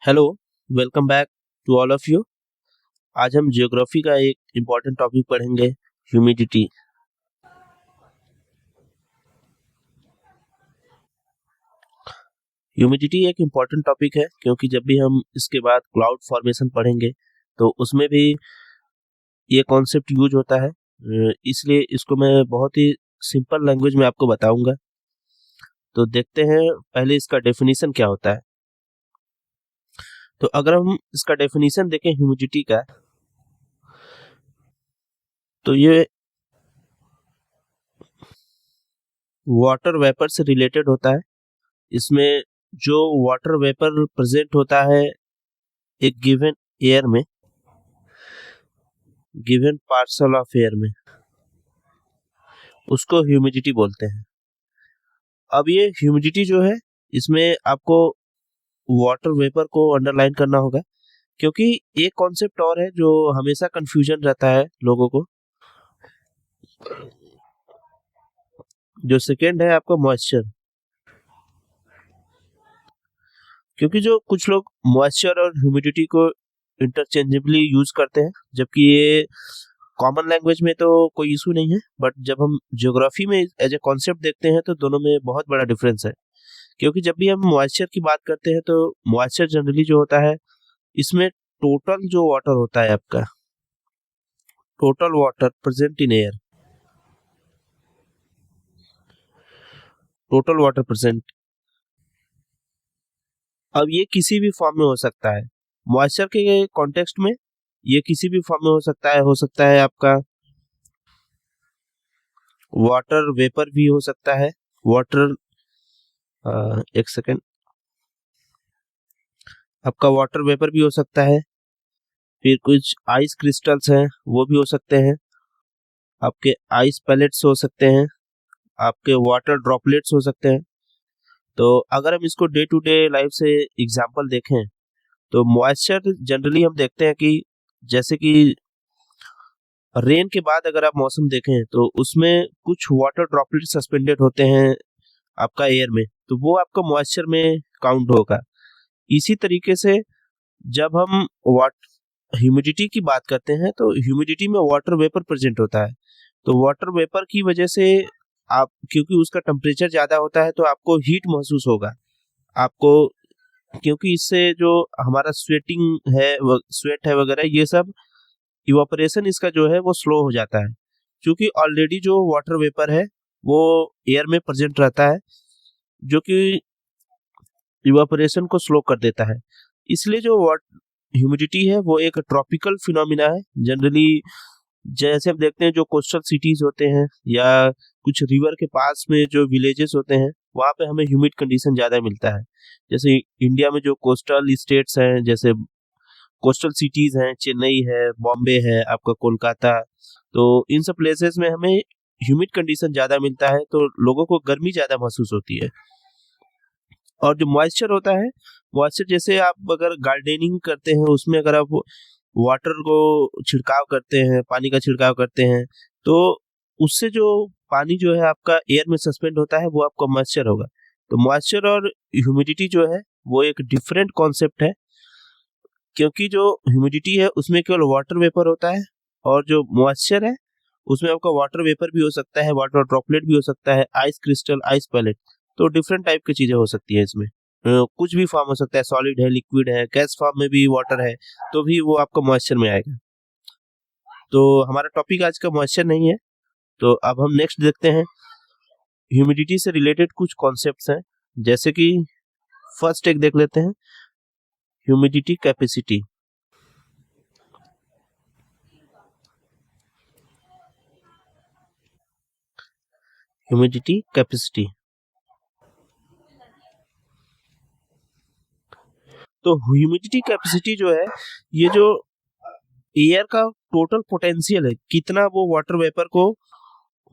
Hello, welcome back to all of you. आज हम geography का एक इम्पॉर्टेंट टॉपिक पढ़ेंगे, ह्यूमिडिटी। ह्यूमिडिटी एक इम्पॉर्टेंट टॉपिक है क्योंकि जब भी हम इसके बाद क्लाउड फॉर्मेशन पढ़ेंगे तो उसमें भी ये कॉन्सेप्ट यूज होता है। इसलिए इसको मैं बहुत ही सिंपल लैंग्वेज में आपको बताऊंगा। तो देखते हैं पहले इसका डेफिनेशन क्या होता है। तो अगर हम इसका डेफिनेशन देखें ह्यूमिडिटी का, तो ये वाटर वेपर से रिलेटेड होता है। इसमें जो वाटर वेपर प्रेजेंट होता है एक गिवन एयर में, गिवन पार्सल ऑफ एयर में, उसको ह्यूमिडिटी बोलते हैं। अब ये ह्यूमिडिटी जो है, इसमें आपको वाटर वेपर को अंडरलाइन करना होगा क्योंकि एक कॉन्सेप्ट और है जो हमेशा कंफ्यूजन रहता है लोगों को। जो सेकेंड है आपका मॉइस्चर, क्योंकि जो कुछ लोग मॉइस्चर और ह्यूमिडिटी को इंटरचेंजेबली यूज करते हैं, जबकि ये कॉमन लैंग्वेज में तो कोई इशू नहीं है, बट जब हम ज्योग्राफी में एज ए कॉन्सेप्ट देखते हैं तो दोनों में बहुत बड़ा डिफरेंस है। क्योंकि जब भी हम मॉइस्चर की बात करते हैं तो मॉइस्चर जनरली जो होता है, इसमें टोटल जो वाटर होता है आपका, total water present in air, total water present. अब ये किसी भी फॉर्म में हो सकता है। मॉइस्चर के कॉन्टेक्स्ट में ये किसी भी फॉर्म में हो सकता है आपका वाटर वेपर भी हो सकता है। वाटर एक सेकेंड, आपका वाटर वेपर भी हो सकता है, फिर कुछ आइस क्रिस्टल्स हैं वो भी हो सकते हैं, आपके आइस पैलेट्स हो सकते हैं, आपके वाटर ड्रॉपलेट्स हो सकते हैं। तो अगर हम इसको डे टू डे लाइफ से एग्जांपल देखें तो मॉइस्चर जनरली हम देखते हैं कि जैसे कि रेन के बाद अगर आप मौसम देखें तो उसमें कुछ वाटर ड्रॉपलेट सस्पेंडेड होते हैं आपका एयर में, तो वो आपका मॉइस्चर में काउंट होगा। इसी तरीके से जब हम वाट ह्यूमिडिटी की बात करते हैं तो ह्यूमिडिटी में वाटर वेपर प्रेजेंट होता है। तो वाटर वेपर की वजह से आप, क्योंकि उसका टेम्परेचर ज्यादा होता है तो आपको हीट महसूस होगा आपको, क्योंकि इससे जो हमारा स्वेटिंग है, स्वेट है वगैरह, ये सब इवापोरेशन इसका जो है वो स्लो हो जाता है, क्योंकि ऑलरेडी जो वाटर वेपर है वो एयर में प्रेजेंट रहता है, जो कि इवापोरेशन को स्लो कर देता है। इसलिए जो ह्यूमिडिटी है वो एक ट्रॉपिकल फिनोमिना है। जनरली जैसे हम देखते हैं जो कोस्टल सिटीज होते हैं या कुछ रिवर के पास में जो विलेजेस होते हैं, वहाँ पे हमें ह्यूमिड कंडीशन ज्यादा मिलता है। जैसे इंडिया में जो कोस्टल स्टेट्स हैं, जैसे कोस्टल सिटीज हैं, चेन्नई है, बॉम्बे है, आपका कोलकाता, तो इन सब प्लेसेस में हमें ह्यूमिड कंडीशन ज्यादा मिलता है, तो लोगों को गर्मी ज्यादा महसूस होती है। और जो मॉइस्चर होता है, मॉइस्चर जैसे आप अगर गार्डनिंग करते हैं उसमें अगर आप वाटर को छिड़काव करते हैं, पानी का छिड़काव करते हैं, तो उससे जो पानी जो है आपका एयर में सस्पेंड होता है वो आपका मॉइस्चर होगा। तो मॉइस्चर और ह्यूमिडिटी जो है वो एक डिफरेंट कॉन्सेप्ट है, क्योंकि जो ह्यूमिडिटी है उसमें केवल वाटर वेपर होता है, और जो मॉइस्चर है उसमें आपका वाटर वेपर भी हो सकता है, वाटर ड्रॉपलेट भी हो सकता है, आइस क्रिस्टल, आइस पैलेट। तो डिफरेंट टाइप की चीजें हो सकती है इसमें। कुछ भी फॉर्म हो सकता है, सॉलिड है, लिक्विड है, गैस फॉर्म में भी वाटर है, तो भी वो आपका मॉइस्चर में आएगा। तो हमारा टॉपिक आज का मॉइस्चर नहीं है। तो अब हम नेक्स्ट देखते हैं, ह्यूमिडिटी से रिलेटेड कुछ कॉन्सेप्ट्स हैं। जैसे कि फर्स्ट एक देख लेते हैं, ह्यूमिडिटी कैपेसिटी। ह्यूमिडिटी कैपेसिटी, तो ह्यूमिडिटी कैपेसिटी जो है, ये जो एयर का टोटल पोटेंशियल है, कितना वो वाटर वेपर को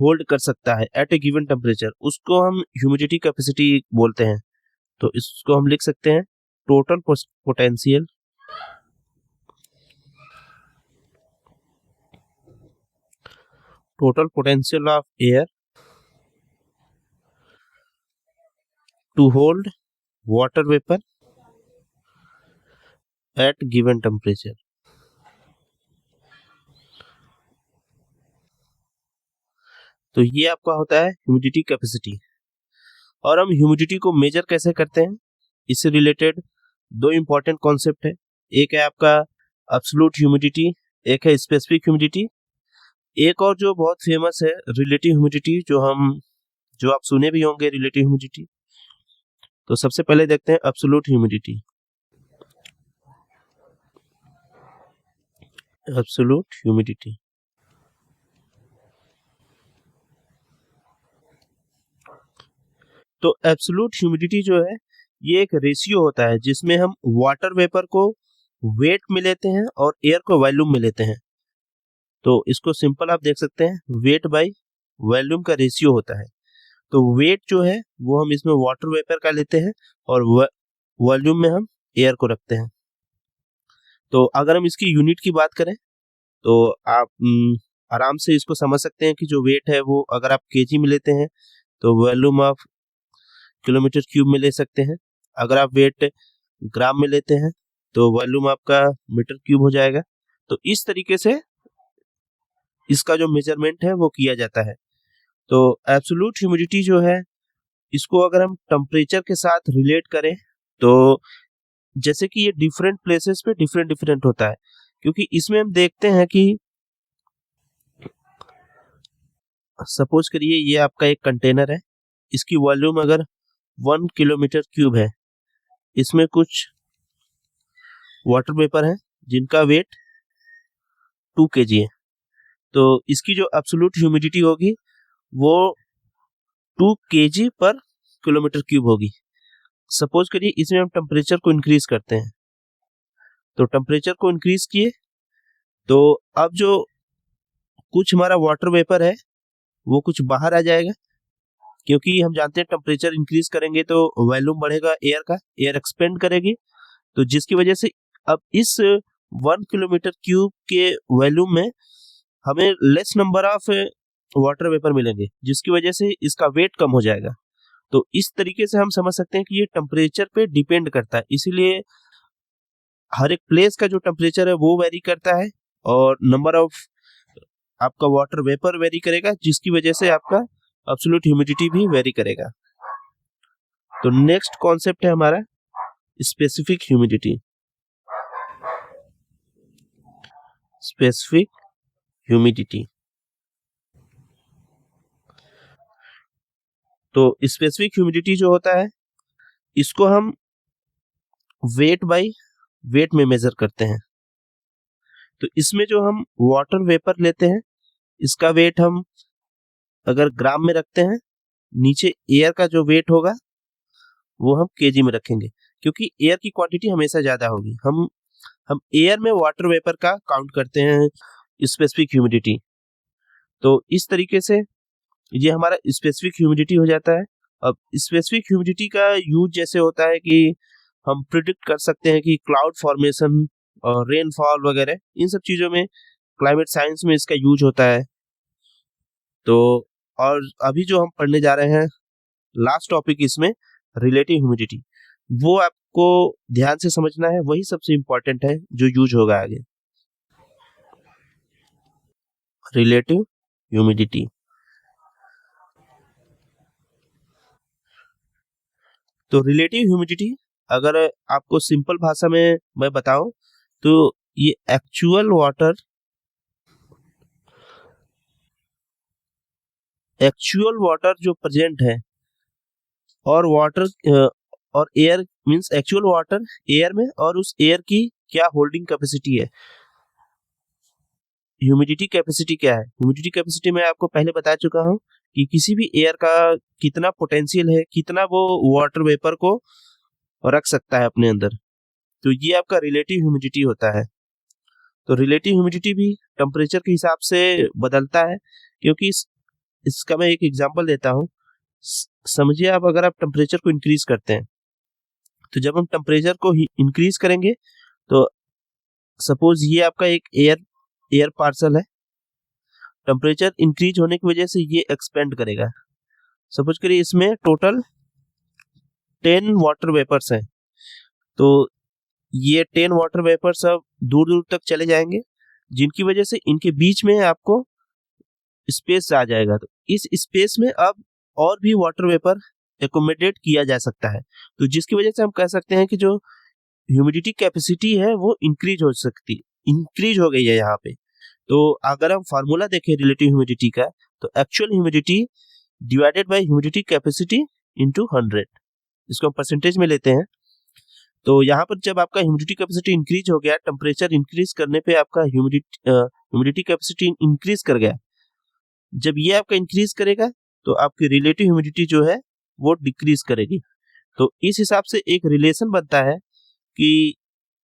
होल्ड कर सकता है एट ए गिवन टेम्परेचर, उसको हम ह्यूमिडिटी कैपेसिटी बोलते हैं। तो इसको हम लिख सकते हैं total potential, total potential of air to hold water vapour at given temperature. तो ये आपका होता है ह्यूमिडिटी कैपेसिटी। और हम ह्यूमिडिटी को मेजर कैसे करते हैं, इससे रिलेटेड दो इंपॉर्टेंट कॉन्सेप्ट है। एक है आपका एब्सोल्यूट ह्यूमिडिटी, एक है स्पेसिफिक ह्यूमिडिटी। एक और जो बहुत फेमस है रिलेटिव ह्यूमिडिटी, जो आप सुने भी होंगे रिलेटिव ह्यूमिडिटी। तो सबसे पहले देखते हैं एब्सोल्यूट ह्यूमिडिटी। एब्सोल्यूट ह्यूमिडिटी तो एब्सोल्यूट ह्यूमिडिटी जो है ये एक रेशियो होता है जिसमें हम वाटर वेपर को वेट में लेते हैं और एयर को वॉल्यूम में लेते हैं। तो इसको सिंपल आप देख सकते हैं, वेट बाय वॉल्यूम का रेशियो होता है। तो वेट जो है वो हम इसमें वाटर वेपर का लेते हैं और वॉल्यूम में हम एयर को रखते हैं। तो अगर हम इसकी यूनिट की बात करें तो आप आराम से इसको समझ सकते हैं कि जो वेट है वो अगर आप केजी में लेते हैं तो वॉल्यूम आप किलोमीटर क्यूब में ले सकते हैं। अगर आप वेट ग्राम में लेते हैं तो वॉल्यूम आपका मीटर क्यूब हो जाएगा। तो इस तरीके से इसका जो मेजरमेंट है वो किया जाता है। तो एब्सोल्यूट ह्यूमिडिटी जो है इसको अगर हम टेम्परेचर के साथ रिलेट करें तो जैसे कि ये डिफरेंट प्लेसेस पे डिफरेंट डिफरेंट होता है, क्योंकि इसमें हम देखते हैं कि सपोज करिए ये आपका एक कंटेनर है, इसकी वॉल्यूम अगर 1 किलोमीटर क्यूब है, इसमें कुछ वाटर वेपर है जिनका वेट 2 kg है। तो इसकी जो एब्सोल्यूट ह्यूमिडिटी होगी वो 2 kg पर किलोमीटर क्यूब होगी। सपोज करिए इसमें हम टेम्परेचर को इंक्रीज करते हैं, तो टेम्परेचर को इंक्रीज किए तो अब जो कुछ हमारा वाटर वेपर है वो कुछ बाहर आ जाएगा, क्योंकि हम जानते हैं टेम्परेचर इंक्रीज करेंगे तो वॉल्यूम बढ़ेगा एयर का, एयर एक्सपेंड करेगी। तो जिसकी वजह से अब इस 1 किलोमीटर क्यूब के वॉल्यूम में हमें less number of water vapour मिलेंगे, जिसकी वजह से इसका वेट कम हो जाएगा। तो इस तरीके से हम समझ सकते हैं कि ये टेम्परेचर पे डिपेंड करता है, इसीलिए हर एक प्लेस का जो टेम्परेचर है वो वेरी करता है और नंबर ऑफ आपका वाटर वेपर वेरी करेगा, जिसकी वजह से आपका एब्सोल्यूट ह्यूमिडिटी भी वेरी करेगा। तो नेक्स्ट कॉन्सेप्ट है हमारा स्पेसिफिक ह्यूमिडिटी। स्पेसिफिक ह्यूमिडिटी तो स्पेसिफिक ह्यूमिडिटी जो होता है इसको हम वेट बाय वेट में मेजर करते हैं। तो इसमें जो हम वाटर वेपर लेते हैं इसका वेट हम अगर ग्राम में रखते हैं, नीचे एयर का जो वेट होगा वो हम केजी में रखेंगे, क्योंकि एयर की क्वांटिटी हमेशा ज्यादा होगी। हम एयर में वाटर वेपर का काउंट करते हैं स्पेसिफिक ह्यूमिडिटी। तो इस तरीके से ये हमारा स्पेसिफिक ह्यूमिडिटी हो जाता है। अब स्पेसिफिक ह्यूमिडिटी का यूज जैसे होता है कि हम प्रिडिक्ट कर सकते हैं कि क्लाउड फॉर्मेशन और रेनफॉल वगैरह इन सब चीजों में क्लाइमेट साइंस में इसका यूज होता है। तो और अभी जो हम पढ़ने जा रहे हैं लास्ट टॉपिक इसमें रिलेटिव ह्यूमिडिटी, वो आपको ध्यान से समझना है, वही सबसे इंपॉर्टेंट है जो यूज होगा आगे। रिलेटिव ह्यूमिडिटी तो रिलेटिव ह्यूमिडिटी अगर आपको सिंपल भाषा में मैं बताऊं तो ये एक्चुअल वाटर जो प्रेजेंट है और वाटर और air means actual water air में और उस एयर की क्या होल्डिंग कैपेसिटी है। ह्यूमिडिटी कैपेसिटी क्या है? ह्यूमिडिटी कैपेसिटी मैं आपको पहले बता चुका हूं कि किसी भी एयर का कितना पोटेंशियल है, कितना वो वाटर वेपर को रख सकता है अपने अंदर। तो ये आपका रिलेटिव ह्यूमिडिटी होता है। तो रिलेटिव ह्यूमिडिटी भी टेम्परेचर के हिसाब से बदलता है, क्योंकि इसका मैं एक एग्जांपल देता हूँ। समझिए आप अगर आप टेम्परेचर को इंक्रीज करते हैं, तो जब हम टेम्परेचर को इंक्रीज करेंगे तो सपोज ये आपका एक एयर पार्सल है, टेम्परेचर इंक्रीज होने की वजह से ये एक्सपेंड करेगा। सपोज करिए इसमें टोटल 10 वाटर वेपर्स हैं, तो ये 10 वाटर वेपर सब दूर दूर तक चले जाएंगे, जिनकी वजह से इनके बीच में आपको स्पेस आ जाएगा। तो इस स्पेस में अब और भी वाटर वेपर एकोमोडेट किया जा सकता है, तो जिसकी वजह से हम कह सकते हैं कि जो ह्यूमिडिटी कैपेसिटी है वो इंक्रीज हो गई है यहाँ पे। तो अगर हम फार्मूला देखें रिलेटिव ह्यूमिडिटी का, तो actual humidity divided by humidity capacity into 100, इसको हम परसेंटेज में लेते हैं। तो यहाँ पर जब आपका ह्यूमिडिटी कैपेसिटी इंक्रीज हो गया, टेम्परेचर इंक्रीज करने पे आपका ह्यूमिडिटी कैपेसिटी इंक्रीज कर गया, जब ये आपका इंक्रीज करेगा तो आपकी रिलेटिव ह्यूमिडिटी जो है वो डिक्रीज करेगी। तो इस हिसाब से एक रिलेशन बनता है कि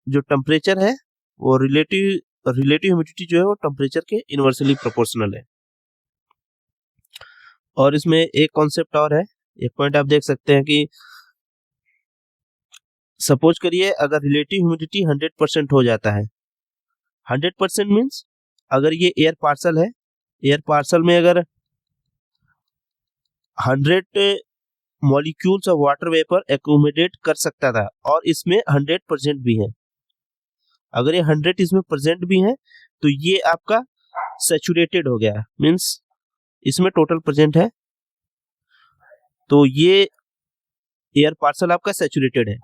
जो टेम्परेचर है वो रिलेटिव ह्यूमिडिटी जो है वो टेम्परेचर के इनवर्सली प्रोपोर्शनल है। और इसमें एक कॉन्सेप्ट और है, एक पॉइंट आप देख सकते हैं कि सपोज करिए अगर रिलेटिव ह्यूमिडिटी 100% हो जाता है, 100% मीन्स अगर ये एयर पार्सल है, एयर पार्सल में अगर 100 molecules of water vapour accommodate कर सकता था और इसमें 100% भी है, अगर ये 100 इसमें प्रेजेंट भी है तो ये आपका सैचुरेटेड हो गया, मीन्स इसमें टोटल प्रेजेंट है, तो ये एयर पार्सल आपका सैचुरेटेड है।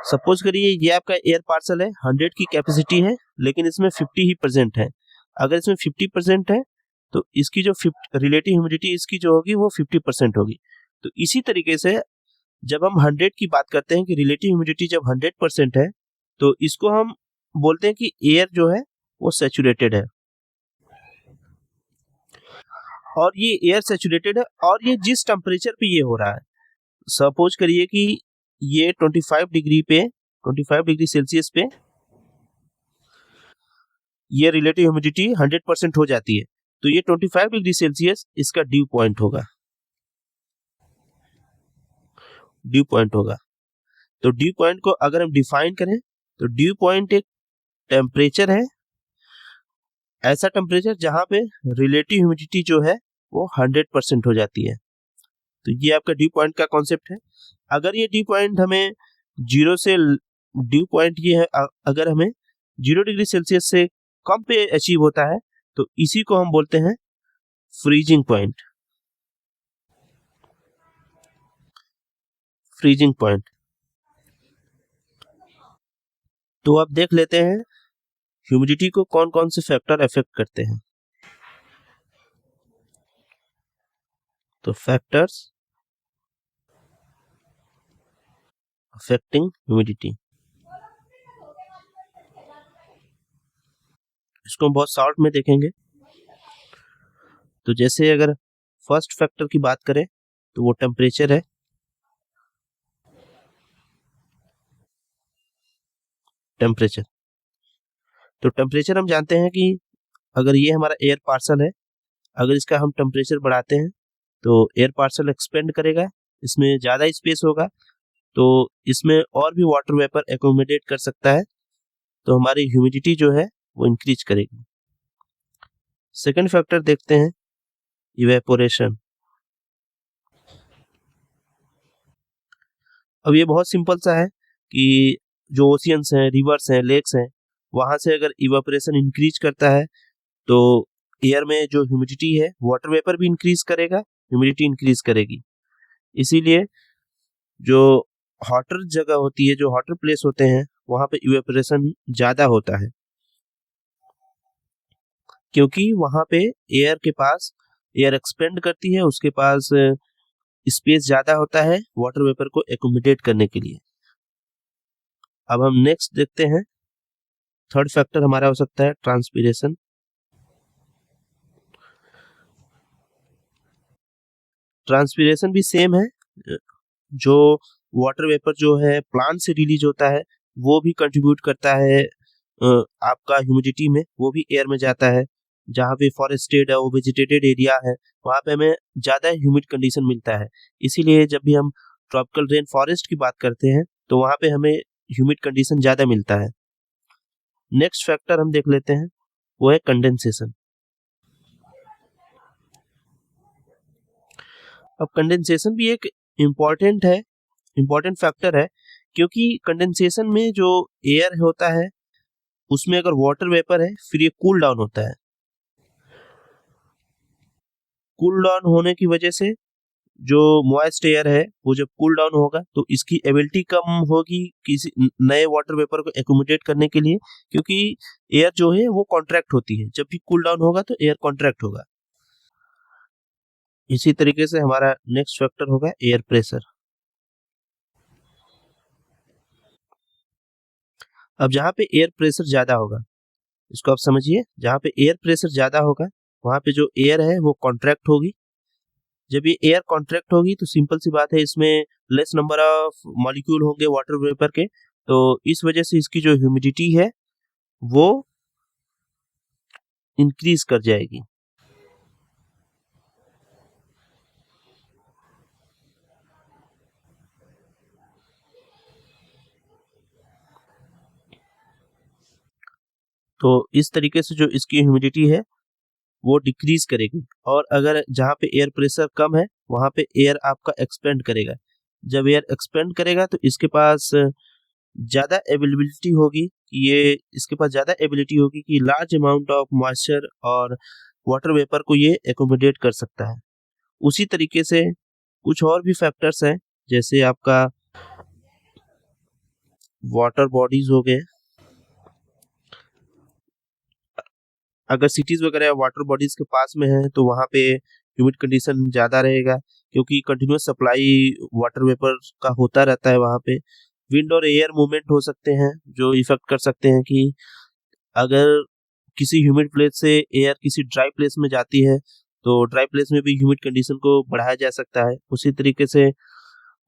सपोज करिए ये आपका एयर पार्सल है, 100 की कैपेसिटी है, लेकिन इसमें 50 ही प्रेजेंट है। अगर इसमें 50% है तो इसकी जो रिलेटिव ह्यूमिडिटी इसकी जो होगी वो 50% होगी। तो इसी तरीके से जब हम 100 की बात करते हैं कि रिलेटिव ह्यूमिडिटी जब 100% है, तो इसको हम बोलते हैं कि एयर जो है वो सैचुरेटेड है। और ये एयर सैचुरेटेड है और ये जिस टेम्परेचर पे ये हो रहा है, सपोज करिए कि ये 25 डिग्री सेल्सियस पे ये रिलेटिव ह्यूमिडिटी 100% हो जाती है, तो ये 25 डिग्री सेल्सियस इसका ड्यू पॉइंट होगा। तो ड्यू पॉइंट को अगर हम डिफाइन करें तो ड्यू पॉइंट एक टेम्परेचर है, ऐसा टेम्परेचर जहां पे रिलेटिव ह्यूमिडिटी जो है वो 100% हो जाती है। तो ये आपका ड्यू पॉइंट का कॉन्सेप्ट है। अगर ये ड्यू पॉइंट हमें अगर हमें 0 डिग्री सेल्सियस से कम पे अचीव होता है तो इसी को हम बोलते हैं फ्रीजिंग पॉइंट। तो अब देख लेते हैं ह्यूमिडिटी को कौन कौन से फैक्टर अफेक्ट करते हैं। तो फैक्टर्स अफेक्टिंग ह्यूमिडिटी, इसको हम बहुत शॉर्ट में देखेंगे। तो जैसे अगर फर्स्ट फैक्टर की बात करें तो वो टेम्परेचर है। तो टेम्परेचर हम जानते हैं कि अगर ये हमारा एयर पार्सल है, अगर इसका हम टेम्परेचर बढ़ाते हैं तो एयर पार्सल एक्सपेंड करेगा, इसमें ज़्यादा स्पेस होगा, तो इसमें और भी वाटर वेपर एकोमोडेट कर सकता है, तो हमारी ह्यूमिडिटी जो है वो इंक्रीज करेगी। सेकंड फैक्टर देखते हैं इवेपोरेशन। अब ये बहुत सिंपल सा है कि जो ओशियंस हैं, रिवर्स हैं, लेक्स हैं, वहां से अगर इवेपोरेशन इंक्रीज करता है तो एयर में जो ह्यूमिडिटी है, वाटर वेपर भी इंक्रीज करेगा, ह्यूमिडिटी इंक्रीज करेगी। इसीलिए जो हॉटर जगह होती है, जो हॉटर प्लेस होते हैं, वहां पे इवेपोरेशन ज्यादा होता है, क्योंकि वहां पे एयर एक्सपेंड करती है, उसके पास स्पेस ज्यादा होता है वाटर वेपर को एकोमोडेट करने के लिए। अब हम नेक्स्ट देखते हैं, थर्ड फैक्टर हमारा हो सकता है ट्रांसपीरेशन। ट्रांसपीरेशन भी सेम है, जो वाटर वेपर जो है प्लांट से रिलीज होता है वो भी कंट्रीब्यूट करता है आपका ह्यूमिडिटी में, वो भी एयर में जाता है। जहाँ पे फॉरेस्टेड है, वो वेजिटेटेड एरिया है, वहाँ पे हमें ज़्यादा ह्यूमिड कंडीशन मिलता है। इसीलिए जब भी हम ट्रॉपिकल रेन फॉरेस्ट की बात करते हैं तो वहाँ पे हमें ह्यूमिड कंडीशन ज़्यादा मिलता है। नेक्स्ट फैक्टर हम देख लेते हैं, वो है कंडेंसेशन। अब कंडेंसेशन भी एक इम्पॉर्टेंट फैक्टर है, क्योंकि कंडेंसेशन में जो एयर होता है उसमें अगर वाटर वेपर है फिर ये कूल डाउन होता है। कूल डाउन होने की वजह से जो मॉइस्ट एयर है वो जब कूल डाउन होगा तो इसकी एबिलिटी कम होगी किसी नए वाटर वेपर को एकोमोडेट करने के लिए, क्योंकि एयर जो है वो कॉन्ट्रैक्ट होती है। जब भी कूल डाउन होगा तो एयर कॉन्ट्रैक्ट होगा। इसी तरीके से हमारा नेक्स्ट फैक्टर होगा एयर प्रेशर। अब जहाँ पे एयर प्रेशर ज्यादा होगा, इसको आप समझिए, जहाँ पे एयर प्रेशर ज्यादा होगा वहां पे जो एयर है वो कॉन्ट्रैक्ट होगी। जब ये एयर कॉन्ट्रैक्ट होगी तो सिंपल सी बात है, इसमें लेस नंबर ऑफ मॉलिक्यूल होंगे वाटर वेपर के, तो इस वजह से इसकी जो ह्यूमिडिटी है वो इंक्रीज कर जाएगी। तो इस तरीके से जो इसकी ह्यूमिडिटी है वो डिक्रीज करेगी। और अगर जहाँ पे एयर प्रेशर कम है वहां पे एयर आपका एक्सपेंड करेगा। जब एयर एक्सपेंड करेगा तो इसके पास ज्यादा एबिलिटी होगी कि ये इसके पास ज्यादा एबिलिटी होगी कि लार्ज अमाउंट ऑफ मॉइस्चर और वाटर वेपर को ये एकोमोडेट कर सकता है। उसी तरीके से कुछ और भी फैक्टर्स हैं, जैसे आपका वाटर बॉडीज हो गए। अगर सिटीज वगैरह वाटर बॉडीज के पास में है तो वहाँ पे ह्यूमिड कंडीशन ज़्यादा रहेगा, क्योंकि कंटिन्यूस सप्लाई वाटर वेपर का होता रहता है। वहाँ पे विंड और एयर मूवमेंट हो सकते हैं जो इफेक्ट कर सकते हैं कि अगर किसी ह्यूमिड प्लेस से एयर किसी ड्राई प्लेस में जाती है तो ड्राई प्लेस में भी ह्यूमिड कंडीशन को बढ़ाया जा सकता है। उसी तरीके से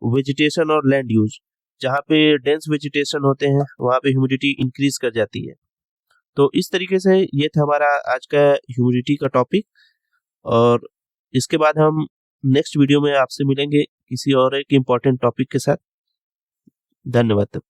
वेजिटेशन और लैंड यूज, जहाँ पे डेंस वेजिटेशन होते हैं वहाँ पे ह्यूमिडिटी इंक्रीज कर जाती है। तो इस तरीके से ये था हमारा आज का ह्यूमिडिटी का टॉपिक, और इसके बाद हम नेक्स्ट वीडियो में आपसे मिलेंगे किसी और एक इम्पोर्टेंट टॉपिक के साथ। धन्यवाद।